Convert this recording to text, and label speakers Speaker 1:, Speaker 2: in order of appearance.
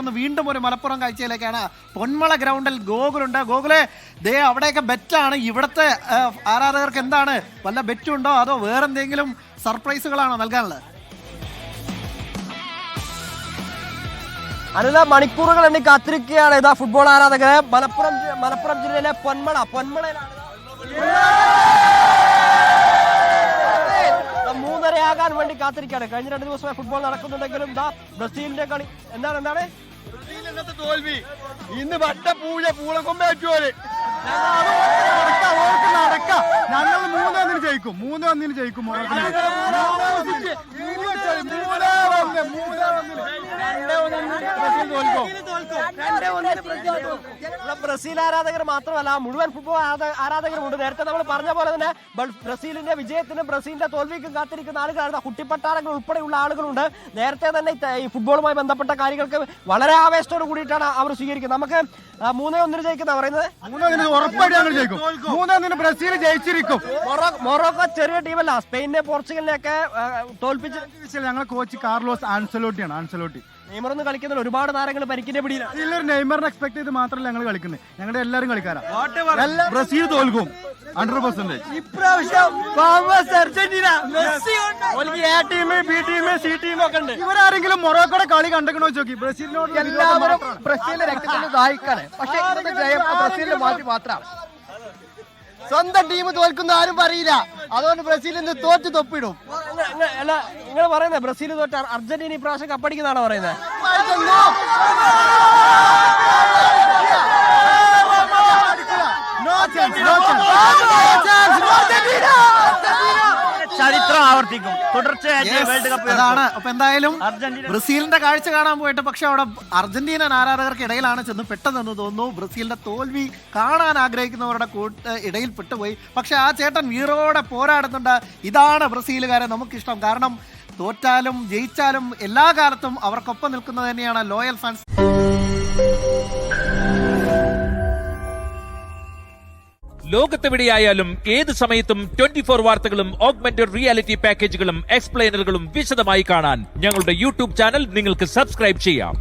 Speaker 1: പോകുന്ന വീണ്ടും ഒരു മലപ്പുറം കാഴ്ചയിലേക്കാണ്. പൊന്മള ഗ്രൗണ്ടിൽ ഗോകുലുണ്ട്. ഗോകുലെ, ദേ അവിടെയൊക്കെ ബെറ്റാണ്. ഇവിടുത്തെ ആരാധകർക്ക് എന്താണ്, വല്ല ബെറ്റുണ്ടോ അതോ വേറെന്തെങ്കിലും സർപ്രൈസുകളാണോ നൽകാനുള്ളത്?
Speaker 2: അനില, മണിക്കൂറുകൾ എണ്ണി കാത്തിരിക്കുകയാണ് ഇതാ ഫുട്ബോൾ ആരാധകരെ. മലപ്പുറം ജില്ലയിലെ പൊന്മളയിലാണ് 3:30 വേണ്ടി കാത്തിരിക്കുകയാണ്. കഴിഞ്ഞ 2 ദിവസമായി ഫുട്ബോൾ നടക്കുന്നുണ്ടെങ്കിലും ഇതാ ബ്രസീലിന്റെ കളി എന്താണ്
Speaker 3: തോൽവി ഇന്ന് വട്ട പൂളക്കൊമ്പ ഞങ്ങൾ 3-1 ജയിക്കും. 3-1 ജയിക്കും.
Speaker 2: ബ്രസീൽ ആരാധകർ മാത്രമല്ല, മുഴുവൻ ഫുട്ബോൾ ആരാധകരുമുണ്ട്. നേരത്തെ നമ്മൾ പറഞ്ഞ പോലെ തന്നെ ബ്രസീലിന്റെ വിജയത്തിനും ബ്രസീലിന്റെ തോൽവിക്കും കാത്തിരിക്കുന്ന ആളുകളാണ്. കുട്ടിപ്പട്ടാളങ്ങൾ ഉൾപ്പെടെയുള്ള ആളുകളുണ്ട്. നേരത്തെ തന്നെ ഈ ഫുട്ബോളുമായി ബന്ധപ്പെട്ട കാര്യങ്ങൾക്ക് വളരെ ആവേശത്തോട് കൂടിയിട്ടാണ് അവർ സ്വീകരിക്കുന്നത്. നമുക്ക് 3-1 ജയിക്കുന്ന പറയുന്നത്.
Speaker 3: 3-1 ഉറപ്പായിട്ട് ജയിക്കും. 3-1 ബ്രസീൽ ജയിച്ചിരിക്കും.
Speaker 2: മൊറോക്കോ ചെറിയ ടീമല്ല, സ്പെയിനെ പോർച്ചുഗലിനെയൊക്കെ തോൽപ്പിച്ച്.
Speaker 3: ഞങ്ങളെ കോച്ച് കാർലോസ് ആൻസലോട്ടിയാണ്.
Speaker 2: നെയ്മറൊന്നും കളിക്കുന്ന ഒരുപാട് താരങ്ങൾ പരിക്കിന്റെ പിടിയിലാണ്.
Speaker 3: നെയ്മറിനെ എക്സ്പെക്ട് ചെയ്ത് മാത്രമല്ല ഞങ്ങൾ കളിക്കുന്നത്. ഞങ്ങളുടെ എല്ലാവരും കളിക്കാരാ. ബ്രസീൽ തോൽക്കും 100%.
Speaker 2: ഇപ്രാവശ്യം
Speaker 3: ഇവരാരെങ്കിലും മൊറോക്കോടെ കളി കണ്ടെക്കണോ ചോക്കി? ബ്രസീലിനോട്
Speaker 2: എല്ലാവരും ബ്രസീലിന്റെ രക്തത്തിന് ദാഹിക്കാണ്. പക്ഷേ ഇന്നത്തെ ജയം ബ്രസീലിന്റെ മാറ്റി മാത്രം.
Speaker 4: സ്വന്തം ടീം തോൽക്കുന്ന ആരും പറയില്ല. അതുകൊണ്ട് ബ്രസീൽ ഇന്ന് തോറ്റ് തൊപ്പിടും.
Speaker 2: അല്ല, നിങ്ങൾ പറയുന്നത് ബ്രസീൽ തോറ്റ് അർജന്റീന ഇപ്രാവശ്യം കപ്പടിക്കുന്നതാണോ പറയുന്നത്?
Speaker 5: ചരിത്രം ആവർത്തിക്കും. തുടർച്ചയായിട്ട് വേൾഡ് കപ്പ്
Speaker 1: അതാണ്. അപ്പൊ എന്തായാലും ബ്രസീലിന്റെ കാഴ്ച കാണാൻ പോയിട്ട് പക്ഷെ അവിടെ അർജന്റീനൻ ആരാധകർക്ക് ഇടയിലാണ് ചെന്ന് പെട്ടെന്ന് തോന്നുന്നു. ബ്രസീലിന്റെ തോൽവി കാണാൻ ആഗ്രഹിക്കുന്നവരുടെ ഇടയിൽ പെട്ടുപോയി. പക്ഷെ ആ ചേട്ടൻ വീറോടെ പോരാടുന്നുണ്ട്. ഇതാണ് ബ്രസീലുകാരെ നമുക്കിഷ്ടം. കാരണം തോറ്റാലും ജയിച്ചാലും എല്ലാ കാലത്തും അവർക്കൊപ്പം നിൽക്കുന്നത് തന്നെയാണ് ലോയൽ ഫാൻസ്.
Speaker 6: ലോകത്തെവിടെയായാലും ഏത് സമയത്തും 24 വാർത്തകളും ഓഗ്മെന്റഡ് റിയാലിറ്റി പാക്കേജുകളും എക്സ്പ്ലെയിനറുകളും വിശദമായി കാണാൻ ഞങ്ങളുടെ യൂട്യൂബ് ചാനൽ നിങ്ങൾക്ക് സബ്സ്ക്രൈബ് ചെയ്യാം.